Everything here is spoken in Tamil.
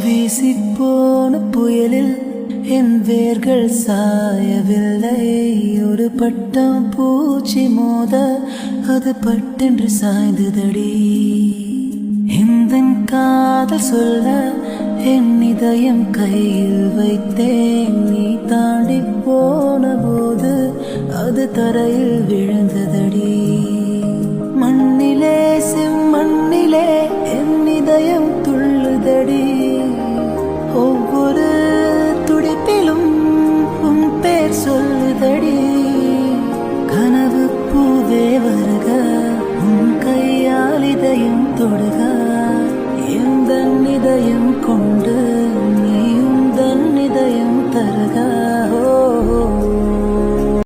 வீசிப்போன புயலில் என் வேர்கள் சாயவில்லை. ஒரு பட்டம் பூச்சி மோத அது பட்டென்று சாய்ந்ததடி. இந்த காதல் சொல்ல என் இதயம் கையில் வைத்தேன். நீ தாண்டி போன போது அது தரையில் விழுந்ததடி. மண்ணிலே செம்மண்ணிலே என் இதயம் துள்ளுதடி. ஒவ்வொரு துடிப்பிலும் உன் பேர் சொல்லுதடி. கனவு பூவே வருக, உன் கையால் இதயம் தொடுக. எந்த இதயம் கொண்டு